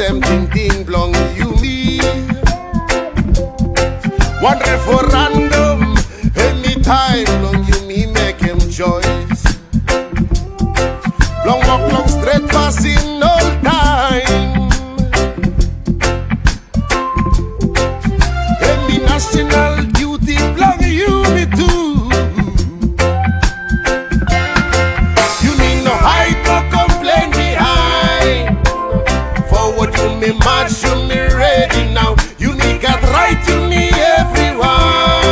same thing blong you me. One referendum, anytime long you me make him choice. Long walk long straight passing all time. Any national duty blong you me too. You need no hide no complain behind. Forward you me march you me ready now. You me got right you me everyone.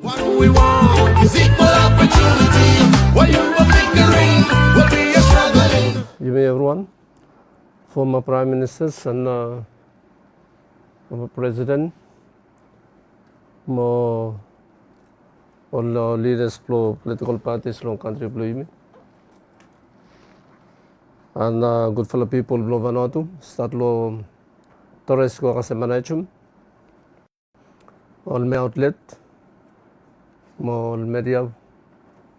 What we want is equal opportunity. While you are bickering, we'll be a struggling. Evening everyone, former Prime Ministers and former President, more all leaders of political parties long country blue and good fellow people blow Vanuatu, start lo Torres ko kasi manachum, all my outlet, more media,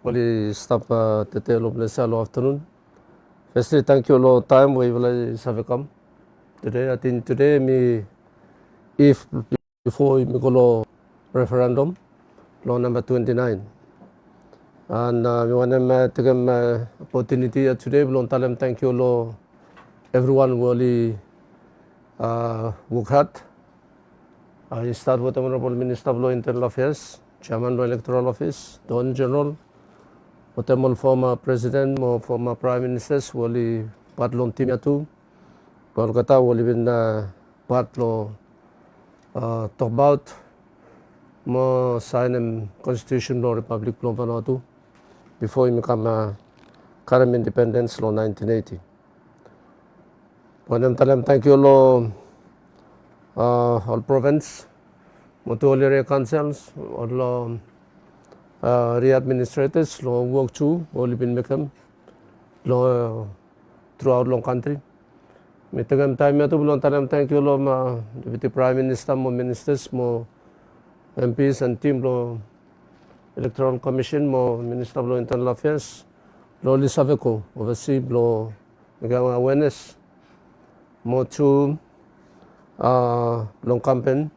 only stop the tail of the salo afternoon. Firstly, thank you all time we will have come today. I think today if before we go referendum, law number 29, and we want to take an opportunity today. We want to thank you all, everyone who really work hard. I start with the Honorable Minister of Law Internal Affairs, Chairman of the Electoral Office, Don General. Hotemol former president mo former prime ministers wali patlong team yatu Kolkata wali bin patlo talk about mo sign constitution law republic law Vanuatu before it become current independence law 1980. Panem talam thank you all province mo to all area councils all re-administrators law work too, only been make them law throughout long country. Me tagam time ya tu belum talam thank you law Deputy Prime Minister mo ministers mo MPs and team law Electoral Commission mo Minister of Law Internal Affairs law lisaveko oversee law magawa awareness mo to long campaign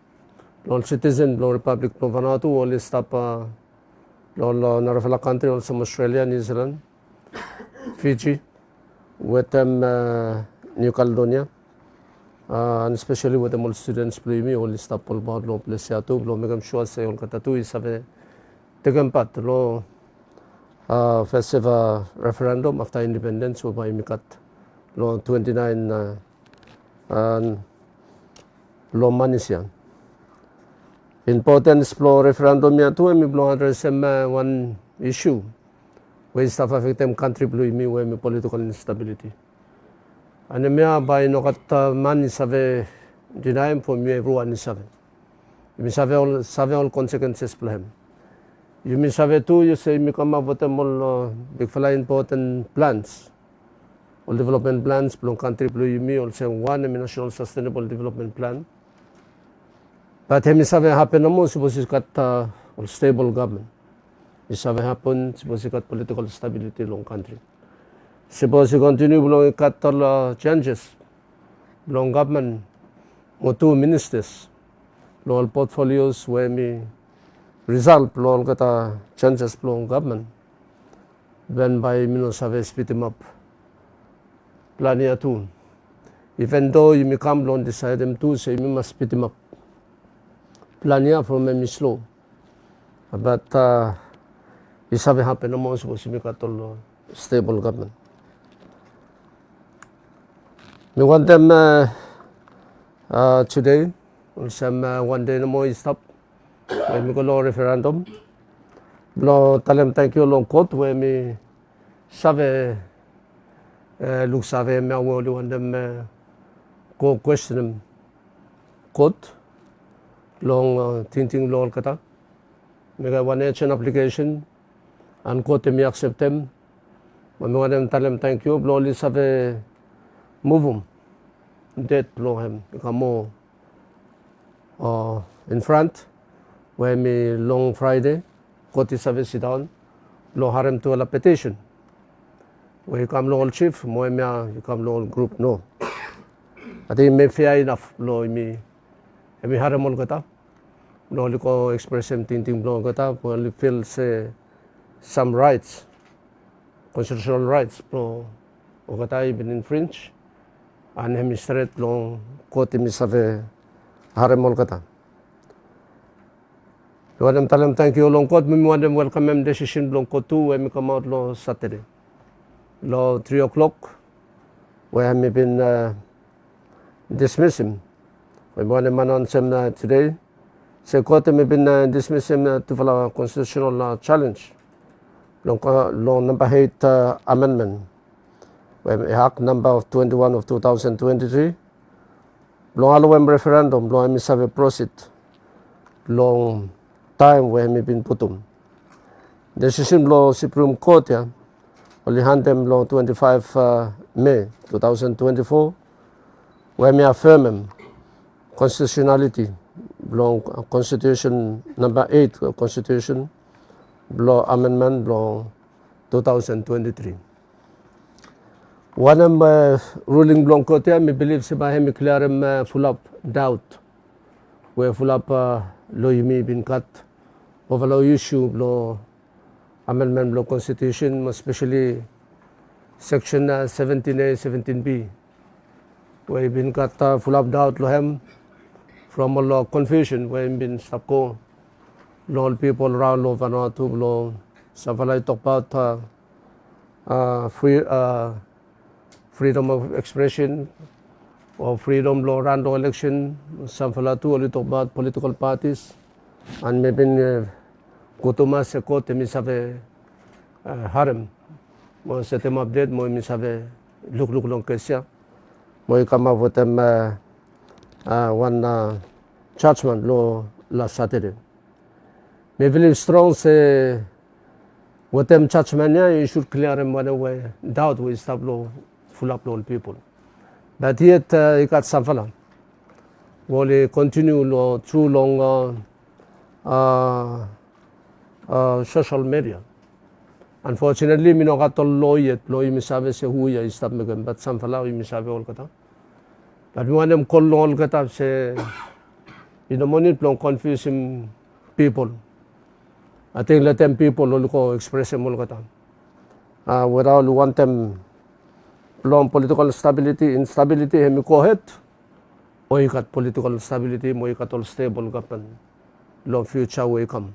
law citizen law Republic of Vanuatu only stop Lolo Narafala country, also Australia, New Zealand, Fiji, with them New Caledonia, and especially with them all students play me, only stop all about law place yatu, law make them sure say all katatu is have taken part law festival referendum after independence or by Mikat law 29 and law Manisian. Important explore referendum ya tu mi belum address one issue where stuff affect them country blue me where me political instability. And me by no kat man save deny for me everyone save. You save all consequences for him. You me save too you say me come up with them all big fly important plans. All development plans belong country blue me also one national sustainable development plan. But hemi sabi happen mo suppose it got stable government. It sabi happen suppose it got political stability long country. Suppose it continue belong got all changes. Belong government mo two ministers. Long portfolios where me result belong got changes belong government. When by me sabi split him up. Plania too. Even though you may come long decide them too say me must split him up. Plania from me slow, but it have happened among us we got all stable government. We want them today, some one day no more stop. When we go law referendum, law tell them thank you long court where me save look save me only want them go question them court. Long thinking law kata mega one action application and court me accept them when we them tell them thank you law is have a move that law him become more in front where me long Friday court is have sit down law harem to a petition where you come law chief more me you come law group no I think me fair enough law me harem all kata no ko express him tinting blong kata only feel say some rights constitutional rights pro o kata been infringed and him straight long court mi save haremol kata you want them tell them thank you long court me want them welcome them decision blong court too when me come out law Saturday law 3 o'clock where me been dismiss him we want them announce him today Se Kot may been dismissed him to follow a constitutional challenge. Long number 8 amendment. When Act number 21 of 2023. Long alawem referendum. Long may have a proceed. Long time where may been putum. Decision law Supreme Court ya. Only hand them law 25 May 2024. Where may affirm him constitutionality. Long Constitution number 8 Constitution law amendment law 2023. One ruling blong kotia me believe se ba hemi clear full up doubt where full up law yumi bin cut over law issue law amendment law constitution especially section 17A 17B where been cut full up doubt lo hem from a law confusion where been stop ko law people around law Vanuatu law sa falay talk about freedom of expression or freedom law random election sa falatu only talk about political parties and maybe kutuma se ko temi save harem mo se tem update mo mi save look long kesya mo ikama votem one judgment law last Saturday. Me believe strong say what them judgment you should clear them one way doubt we stop law full up all people. But yet you got some fella. Will continue law through long social media. Unfortunately, me no got law yet. Law you misabe se who ya stop me but some fella you misabe all kata. But we want them call all kata say in the morning long confusing people. I think let them people all go express them all kata. Without want them long political stability, instability, hemi kohet. O you got political stability, mo you got all stable government. Long future will come.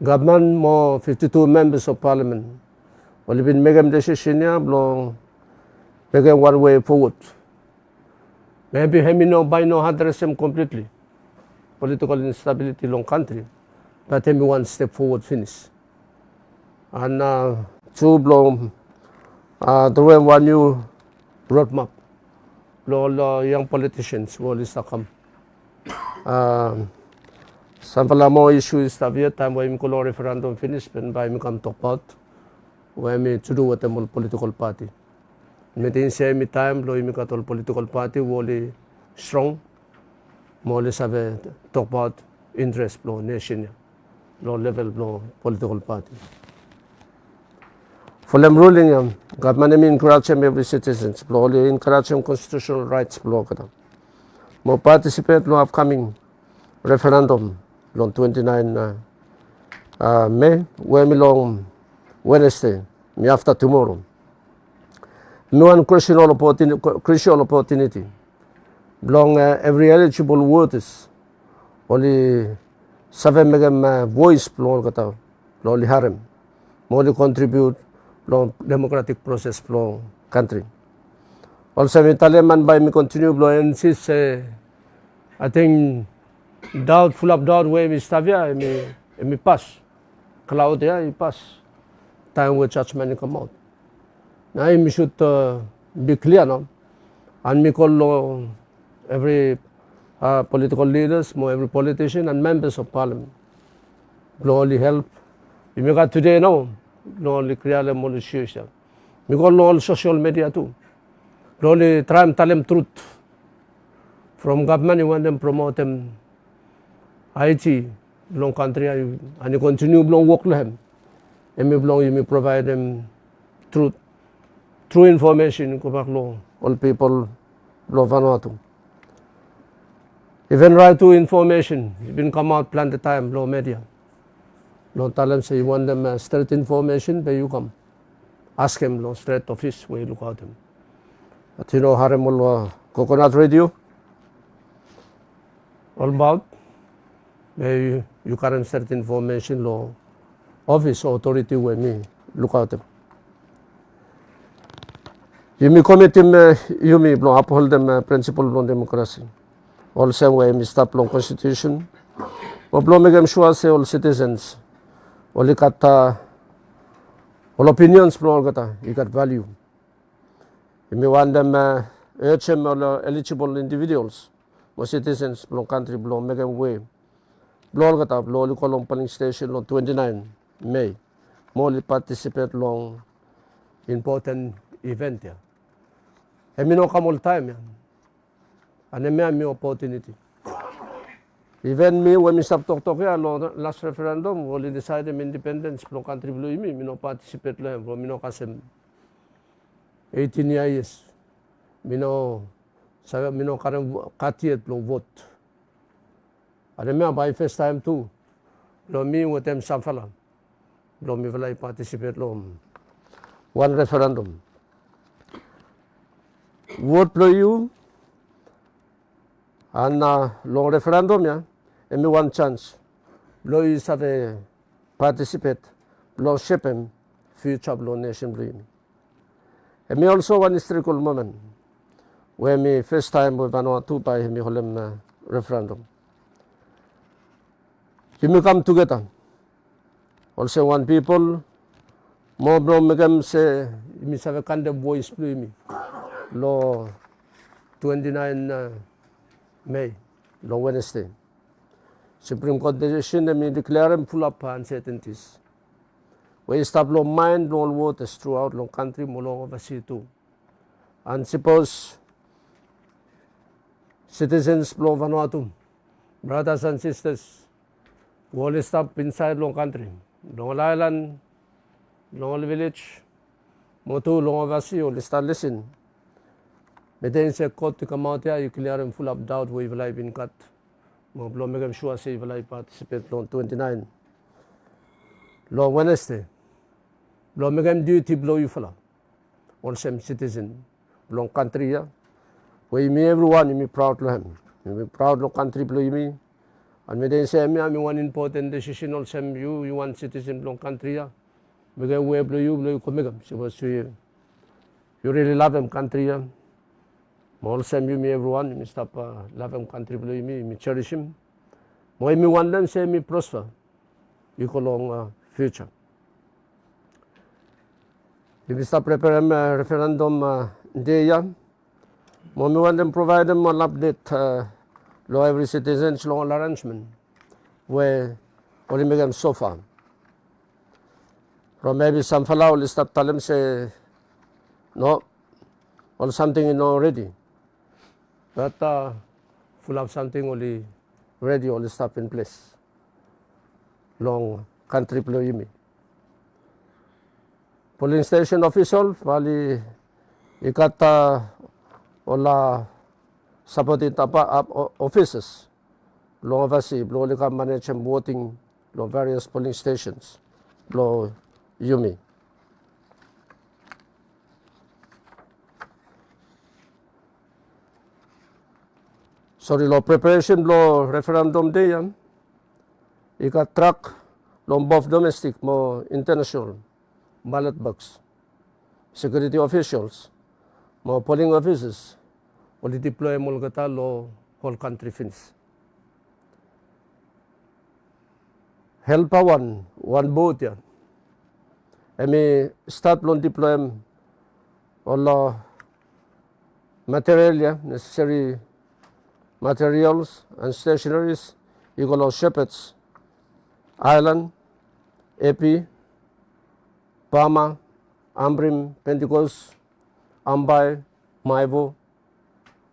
Government mo 52 members of parliament. Well, been making decision ya, long making one way forward. Maybe hemi no by no address them completely. Political instability long country. But hemi one step forward finish. And two blong there one new roadmap. All young politicians will come. Some more issues that we time when we referendum finish, and by me come talk about when me to do with them all political party. Me think say me time lo me got all political party will strong. More less have a talk about interest blow nation, low level blow political party. For them ruling government encourage every citizens blow only encourage constitutional rights blow kada. More participate no upcoming referendum on 29 May when me long Wednesday me after tomorrow. No one crucial opportunity. Belong every eligible voters only 7 megam voice blow kata only harem. More contribute long democratic process flow country. Also, me Taliban by me continue blow and since I think doubt full of doubt way me stavia me pass. Cloud ya I pass. Time with judgment come out. Now me should be clear no. And me call every political leaders, more every politician and members of parliament. Blow only help. You got today no. No only create them all issues. We got all social media too. Only try and tell them truth. From government, you want them promote them IT, long country, and you continue long work them. And you may provide them truth, true information. All people love Vanuatu. Even right to information, you been come out plan the time, low media. Don't tell them, say you want them straight information, but you come. Ask him, no straight office, where you look at him. But you know, Harimul Coconut Radio, all about, you can't straight information, law office, authority, where me look at them. You may commit him, uphold them principle of democracy. Also, where me stop long constitution, Blong megam sure say all citizens, all ikat all opinions blong kata ikat value. We want them HM or eligible individuals, or citizens blong country blong megam way. Blong kata blong kolong polling station on 29 May. More participate long important event ya. And no come all time ya. And me opportunity. Even me when me stop toktok ya last referendum only decided independence from country blue me no participate lang from me no kasem 18 years me no sabi me no karang katiet long vote. And me by first time too. Lo me with them samfala. Lo me will participate long one referendum. Vote for you and long referendum ya, and me one chance. Lo is have a participate, lo shape him future lo nation blue me. And me also one historical moment where me first time with Vanuatu by me holem referendum. You come together. Also one people, more bro megam say me have a kind of voice blue me. Lo 29 May, lo Wednesday. Supreme Court decision me declare him full of uncertainties. We stop lo mind all waters throughout long country mo long overseas too. And suppose citizens lo Vanuatu, brothers and sisters, will stop inside long country. Long island, long village, mo too long overseas will start listen. But then say Kot Kamaot you clear him full of doubt we will have been cut. Mo blow make him sure say will participate long 29. Long Wednesday. Blow make him duty blow you fella. All same citizen. Long country ya. We me everyone me proud to him. Me proud long country blow me. And me then say me one important decision all same you one citizen long country ya. Me get way blow you come make him. Suppose you really love him country ya. All same you me everyone me stop love him country blue me cherish him. Me want them say me prosper. You call long future. We stop prepare referendum day ya. Me want them provide them an update law every citizen's law arrangement where only make them so far. From maybe some fellow will stop tell them say no or something you know already. But full of something only ready, only stuff in place. Long country employee me. Polling station official, bali ikat ola supported offices. Long avasi, blow lika manage voting, long various polling stations, blow yumi. Sorry, lo preparation lo referendum day yan. Ika track lo both domestic mo international ballot box. Security officials mo polling officers uli deploy mo kata lo whole country fins. Help one vote yan. Emi start lo deploy all material ya necessary materials and stationaries, equal shepherds, Island, Epi, Pama, Ambrim, Pentecost, Ambay, Maivo,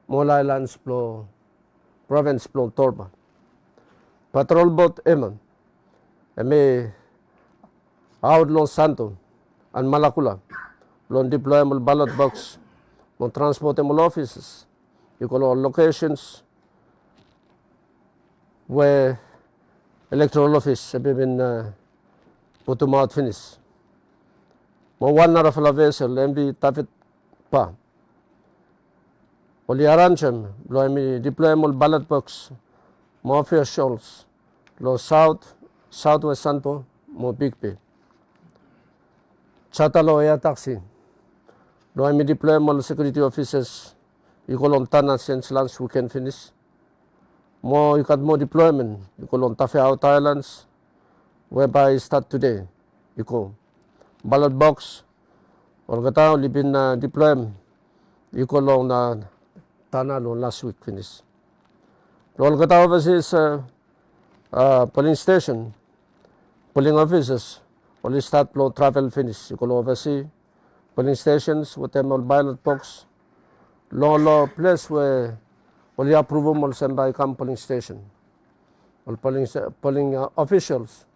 Mall Islands, Province, Torba. Patrol boat Eman, Eme Outlaw Santo, and Malakula, Lon deployable ballot box, Mon transportable offices, equal locations, where electoral office have been put to mouth finish. Mo one na rafala vessel MB tafit pa. Oli arrange lo mi deployable ballot box mo officials lo southwest Santo mo Big Bay. Chatalo ya taxi. Lo mi deployable security officers ikolom tanas since lunch we can finish. More ikat mo deployment. Iko long Tafe Out Islands, whereby start today. Iko ballot box. Or kata libin na deployment. Iko long na tana long last week finish. All kata overseas polling station, polling officers, only start long travel finish. Iko long overseas polling stations with them all ballot box. Long place where only approval will send by polling station. All polling officials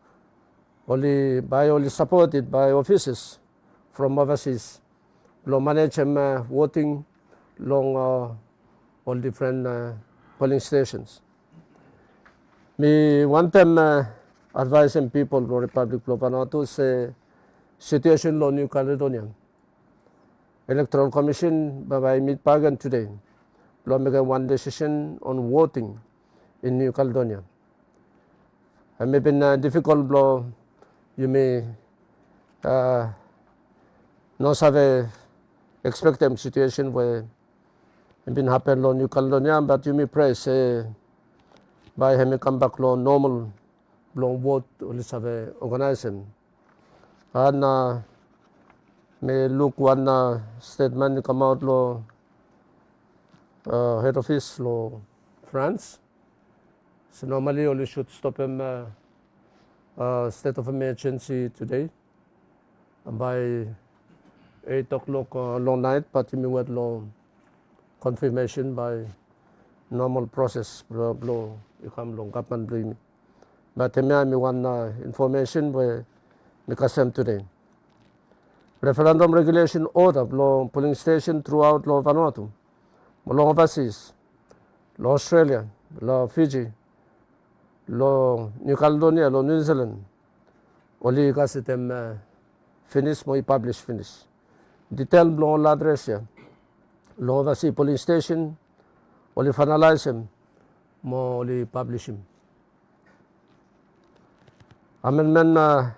only supported by officers from overseas. Long manage voting long all different polling stations. Me one time advising people of Republic of Vanuatu say situation law New Caledonia. Electoral Commission by meet pagan today. Law make one decision on voting in New Caledonia. And maybe difficult blow you may no have expect them situation where it been happen on New Caledonia, but you may pray say by hemi come back law normal long vote only have organization. And may look one statement come out law head office law France. So normally only should stop him state of emergency today by 8 o'clock long night, but you may wait long confirmation by normal process blow you come long government blame. But me one information where me custom today. Referendum regulation order blow polling station throughout law Vanuatu, law overseas, law Australia, law Fiji, law New Caledonia, law New Zealand. Only them finish mo publish finish. Detail blow all address here. Law overseas polling station only finalize him mo only publish him. Amendment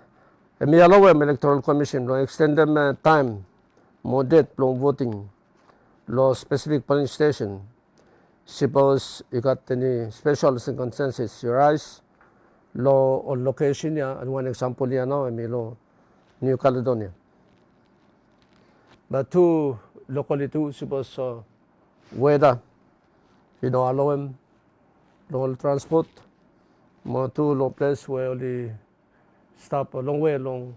me allow electoral commission to extend them time more date blow voting law specific polling station. Suppose you got any special circumstances arise law or location yeah, and one example here now I mean law New Caledonia. But two locality suppose weather allow them local transport more two low place where only stop a long way long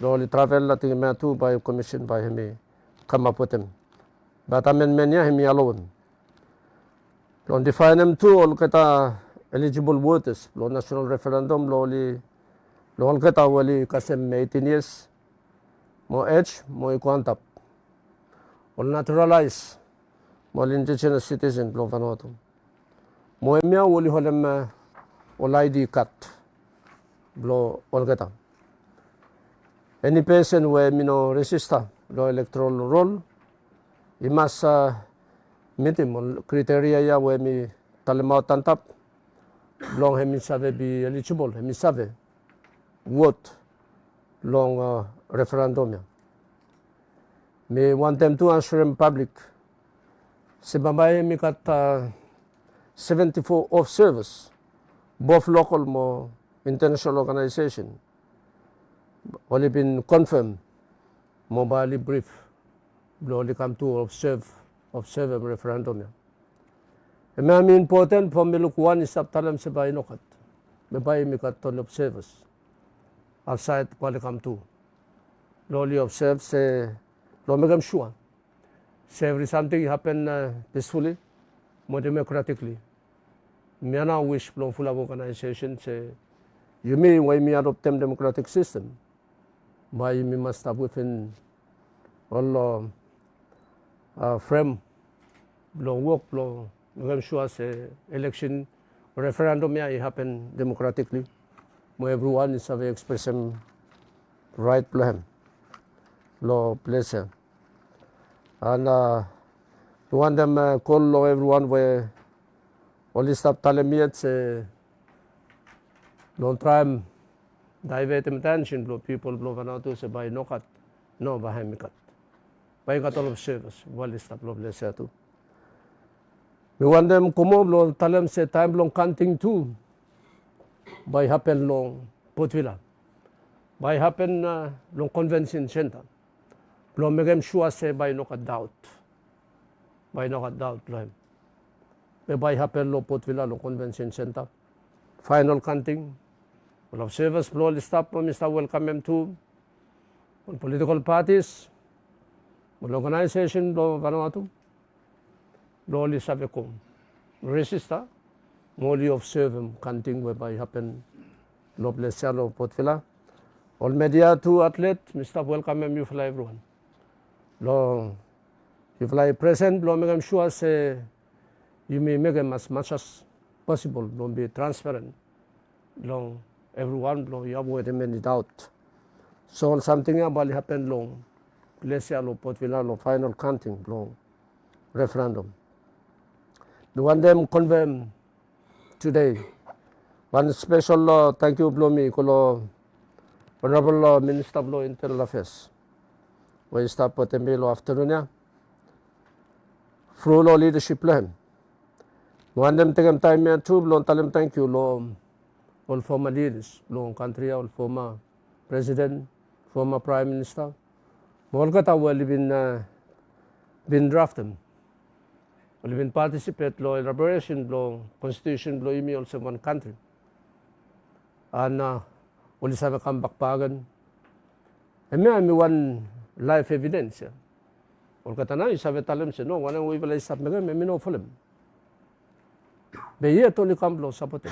only travel I think me two by commission by hemi come up with them. But amendment yeah hemi allow them. Long define them too all kata eligible voters law national referendum law only all kata only kasem 18 years more age more quantap all naturalize more indigenous citizen law Vanuatu more emia only holem all ID cut blow all kata any person where register law electoral roll he must meet him criteria ya where me Tabimasmas tantap long hemi save be eligible hemi save vote long referendum ya. Me want them to answer in public. Sebabay mi kat 74 of service both local mo international organization only been confirmed mobile brief only come to observe referendum ya. May important for me look one is up talam sa bay nokat. May bay mi kat ton observers outside quali come to. Loli observe say lo megam sure. Say every something happen peacefully, more democratically. Me now wish long full of organization say you may why me adopt them democratic system. By me must have within all frame long work long I'm sure say election referendum yeah it happen democratically. Mo everyone is have expression right plan law place. And we want them call law everyone where only stop telling me it's don't try divert attention blow people blow Vanuatu say by no cut no by me cut by cut all of service well stop law place too. We want them kumo blo talem se time blong counting too. By happen long Potvila. By happen long convention center. Blo megem sure se by no ka doubt. By no ka doubt lo. By happen lo Potvila long convention center. Final counting. All of service blo stop Mr. Welcome them to all political parties. All organization blo Vanuatu. Blo li sabe ko. Resista. Moli observe counting whereby happen lo blessia lo Potvila. All media to athlete, Mr. Welcome you fly everyone. Lo you fly present, lo make sure say you may make them as much as possible, lo be transparent. Lo everyone lo you avoid any doubt. So something about happen lo blessia lo Potvila lo final counting lo referendum. The one them confirm today. One special thank you Blomi Kolo Honorable Minister of Internal Affairs. We start at the afternoon. Through law leadership plan. One them take time here too, blow tell them thank you, law all former leaders, law country, all former president, former prime minister. Molgata well been drafted. Well been participate law elaboration law constitution law imi also one country. And wali sabi kang bakpagan. May one life evidence. Or katana isabi talim siya no, wana we will stop megam, may no film. May yet only come blow sapote.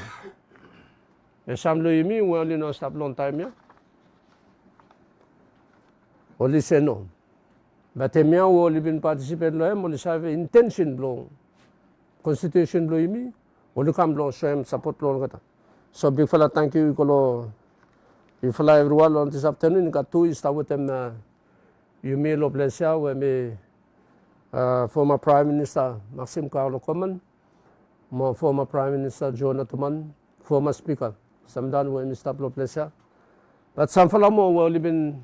May some lo imi we only no stop long time ya. Only say no. But we only been participate lo only sabi intention blow constitution blow imi only come blow so support blow kata. So big fella thank you kolo. If fly everyone on this afternoon got two start with them you may lo blessia we may former Prime Minister Maxim Carlo Common, former Prime Minister Jonathan, former Speaker Samdan we Mr. Lo blessia. But some fella more will been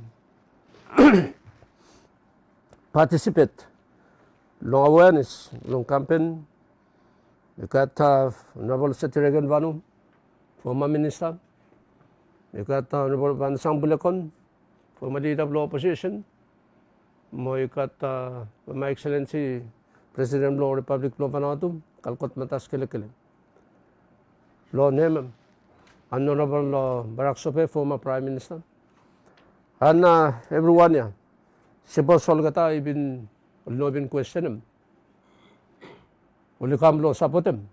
participate long awareness, long campaign. We got Honorable Seti Regan Vanu, former Minister. We got Honorable Van Sangbulekon, former leader of the opposition. We got My Excellency President of the Republic of Vanuatu, Kalkot Matas Kelekele. Law name Honorable Barack Sope, former Prime Minister. And everyone here, Sibo Solgata, even no been question him. Only come law support him.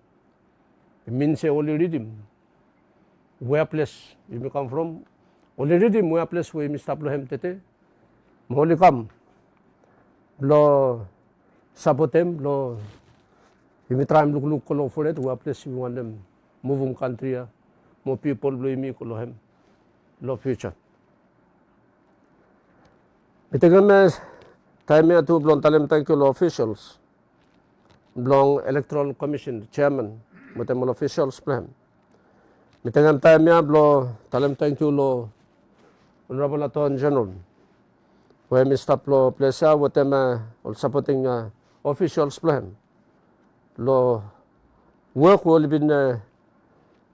It means they only read him. Where place you may come from? Only read him where place where Mr. Blohem Tete. Only come. Blow support him, blow you may try and look for it, where place you want them. Moving country, more people blow me call him. Low future. Itagan time here to blong talem thank you officials. Blong Electoral Commission Chairman, with them officials plan. Mitangam time ya blo talem thank you lo Honorable Attorney General. Where Mr. Plo Plesa with them all supporting officials plan. Lo work will be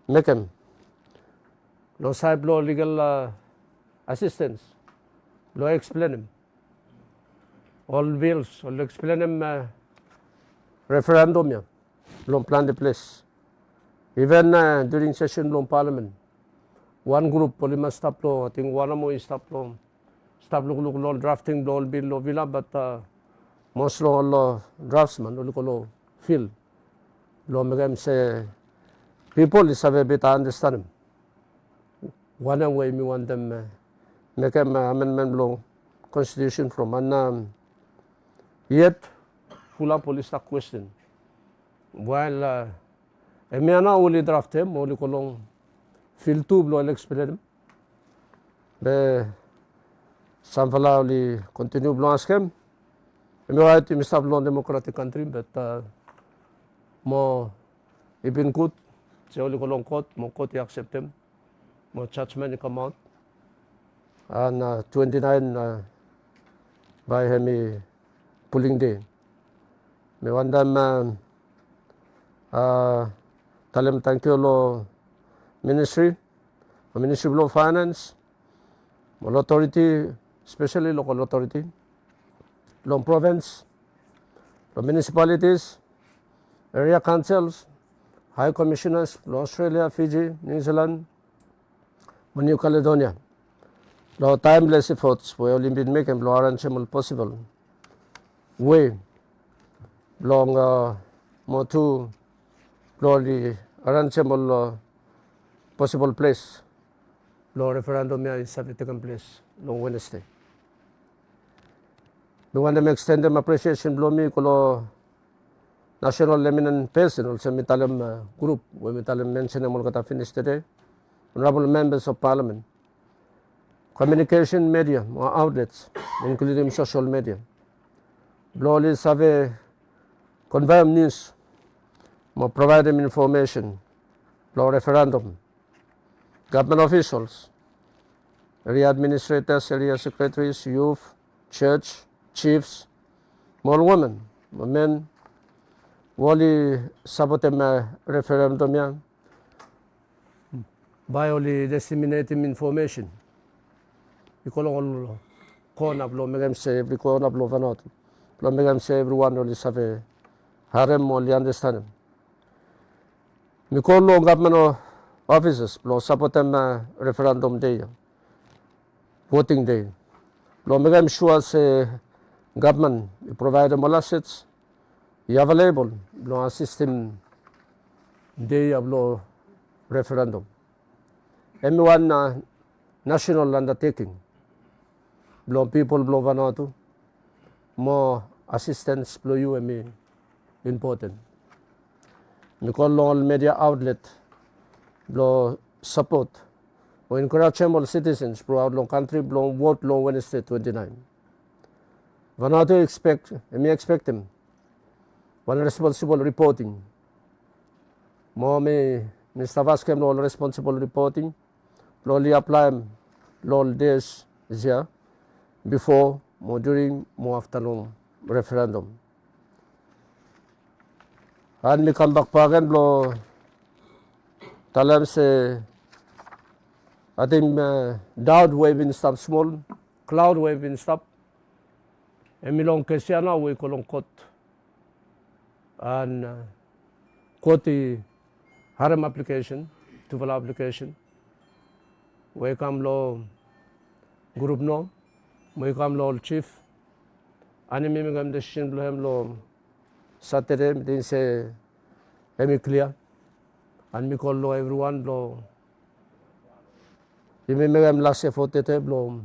make him. Lo side lo legal assistance. Lo explain him. All bills, all explain him referendum ya. Lo plan the place. Even during session long parliament, one group polymer stop law, I think one more stop law drafting law bill law villa, but most law draftsman law feel law megam say people is have a bit understand him. One way me want them make an amendment law constitution from and yet full up police question while may na only draft him, only kolong fill two blow explain. Be some fella only continue blow ask him. I'm right to Mr. Blong democratic country, but more even good. So only kolong court, more court accept him, more judgment come out. And 29 by hemi pulling day. Me want them Talem thank you lo ministry, Ministry of Finance, lo authority, especially local authority, lo province, lo municipalities, area councils, high commissioners, lo Australia, Fiji, New Zealand, New Caledonia. Lo timeless efforts we have been making lo arrangement possible. We long more to lo arrangement possible place. Lo referendum is taken place long Wednesday. We want to extend them appreciation below me ko national eminent person also mitalem group we mitalem mention mo kata finish today. Honorable members of parliament, communication media, mga outlets, including social media. Blowly survey, confirm news, provide them information, blow referendum, government officials, area administrators, area secretaries, youth, church, chiefs, more women, men, wali sabotem referendum yan, by only disseminating information. Ikolong corner blow megam say every corner blow vanot. Blow megam say everyone only save harem only understand. Mikolo government offices blow support them referendum day, voting day. Blow megam sure say government provide them all assets, available blow system day blow referendum. Everyone national undertaking. Blow people blow Vanuatu. More assistance blow you and me important. We call all media outlet blow support or encourage all citizens blow out long country blow vote long Wednesday 29. Vanuatu expect and me expect them. One responsible reporting. More me Mr. Vasquez all responsible reporting. Slowly apply all days is here before, more during, more after long referendum. And we come back again, blow Talam say, I think down wave in stop small, cloud wave in stop. And we long Kesiana, we call on Kot. And Koti harem application, tuval application. We come lo group no, we come lo chief. Ani mi megam decision blo hem lo Saturday din say hemi clear. And me call lo everyone blo. Imi megam last effort te blo.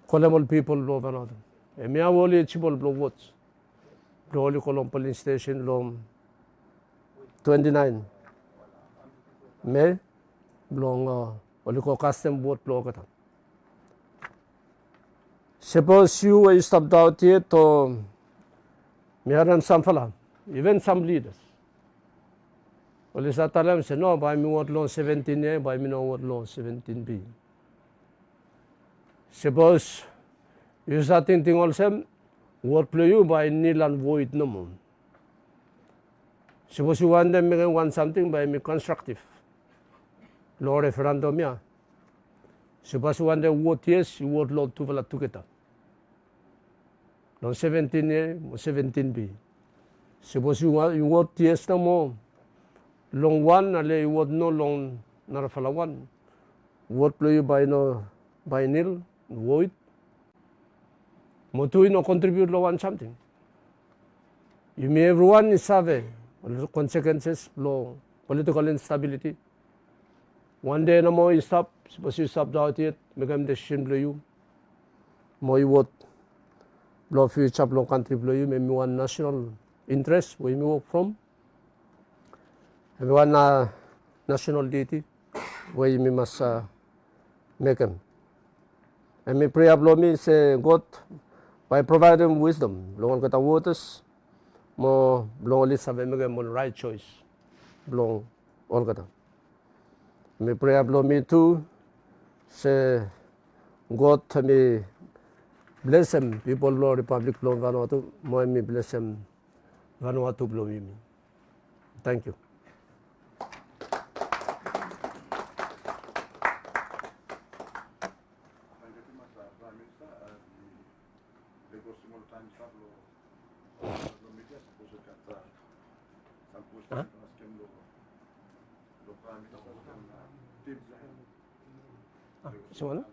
Collemol people blo vanod. Emi awoli chibol blo votes. Blo oli kolom police station lo 29 May blong only ko custom vote blow kata. Suppose you stopped out here to meron some fella, even some leaders. Only sa talam say no, by me vote law 17A, by me no vote law 17B. Suppose you start thinking also vote play you by nil and void no more. Suppose you want them make want something by me constructive. Law referendum ya. Suppose you want them vote yes, you vote law to kita. Law 17A, 17B. Suppose you vote yes no more. Long one, ale you vote no long narafala one. Vote play by no by nil, void. Motu no contribute law one something. You may everyone is have consequences law political instability. One day no more you stop, suppose you stop out yet, become decision blow you. More you vote blow future blow country blow you, maybe one national interest where you move from. Maybe one national duty where you must make them. And me prayer blow me say God by providing wisdom, blow on kata waters, more blow only sabi me more right choice, blow all kata. Me pray blow me too. Say God me bless them. People blow Republic blow Vanuatu. More me bless them Vanuatu blow me. Thank you. Prime Minister, the prossimo time stato lo media suppose che sa questo la schema lo Prime Minister con team So, ano?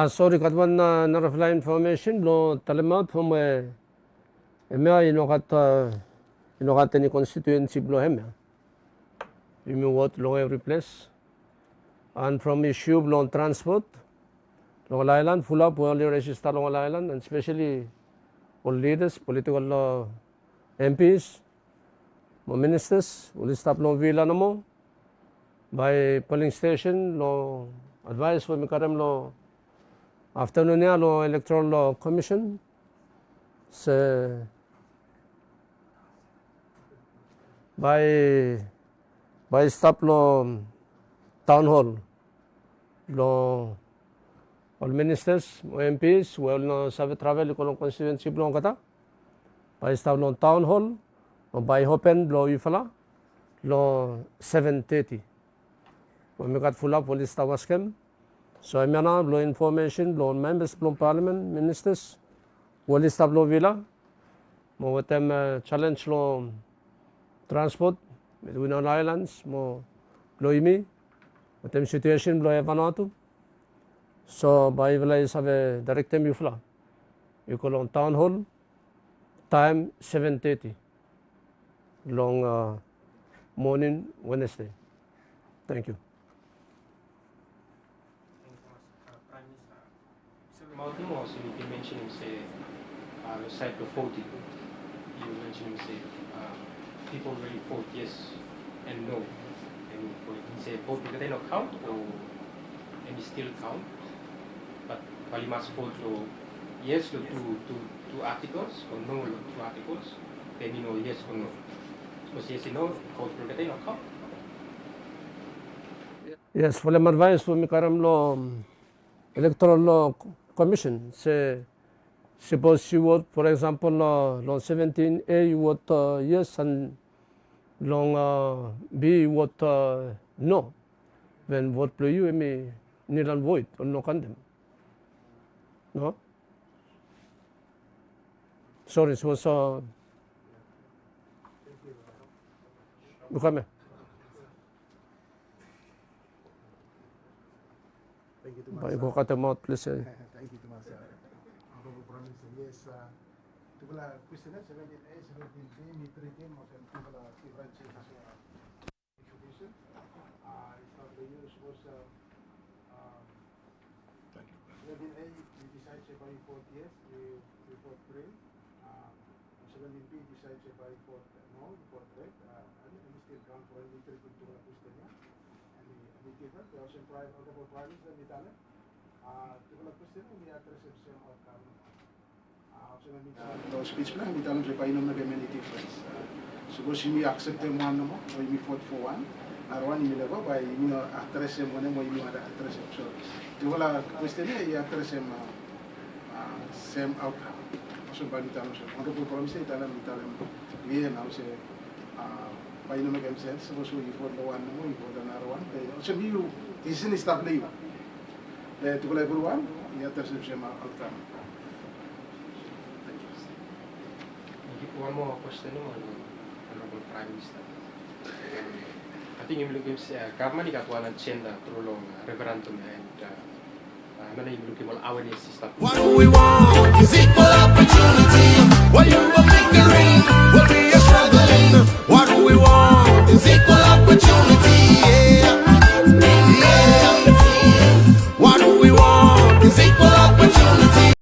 Sorry, katwan na narafla information lo Tabimasmas from emya inokat ni constituency blo hemi. You mean what long every place. And from issue long transport, long island full up only register long island, and especially all leaders, political MPs, ministers, will stop long villa no more. By polling station, lo advice for Mikaram lo afternoon niya lo electoral commission se by stop lo town hall lo all ministers, MPs, well no sabi travel ko long constituency blong kata by stop lo town hall by open lo ifala lo 7:30. When we got full up, police was came. So I mean, law information, law members, law parliament, ministers, police law villa. Mo with them challenge law transport between all islands. Mo law hemi. With them situation law Vanuatu. So by villa is have a direct time you fly. You call on town hall. Time 7:30. Long morning Wednesday. Thank you. Kamaot also you mentioned him say side of 40. You mentioned him say people really vote yes and no. And he say vote because they not count or and it still count. But while you must vote to yes to two articles or no to two articles, then you know yes or no. So yes and no vote because they not count. Yes, for the advice for Mikaram law electoral law commission say suppose you vote for example long 17A you vote yes and long B you vote no, when vote play you may nilang void or no condemn. No? Sorry, it was Bukame. Thank you too By much. Kamaot, please. Thank you too much. Honorable Prime Minister, yes. Tugala question 17A, 17B, meeting of tugala different changes execution. It's not the use was 17A, we decide to buy 40 yes, we vote Praem. 17B decide to buy 40 no, we vote red. And we still count for any three tugala question. And we give it. We also try Honorable Prime Minister Mitala. Tugala question we address the same outcome. So speech plan we tell them to buy no many difference. Suppose you accept them one no more, or you vote for one. Or one you never by you address them one or you address them. So tugala question we address them same outcome. So by the time Honorable Prime Minister tell them we now say by no make sense. Suppose you vote the one no, you vote another one. So you this is stop leave. The tugala everyone we address them same outcome. One more question on Honorable Prime Minister. I think you look at government got one agenda through long referendum and many look at awareness system. What we want is equal opportunity. What you are fingering,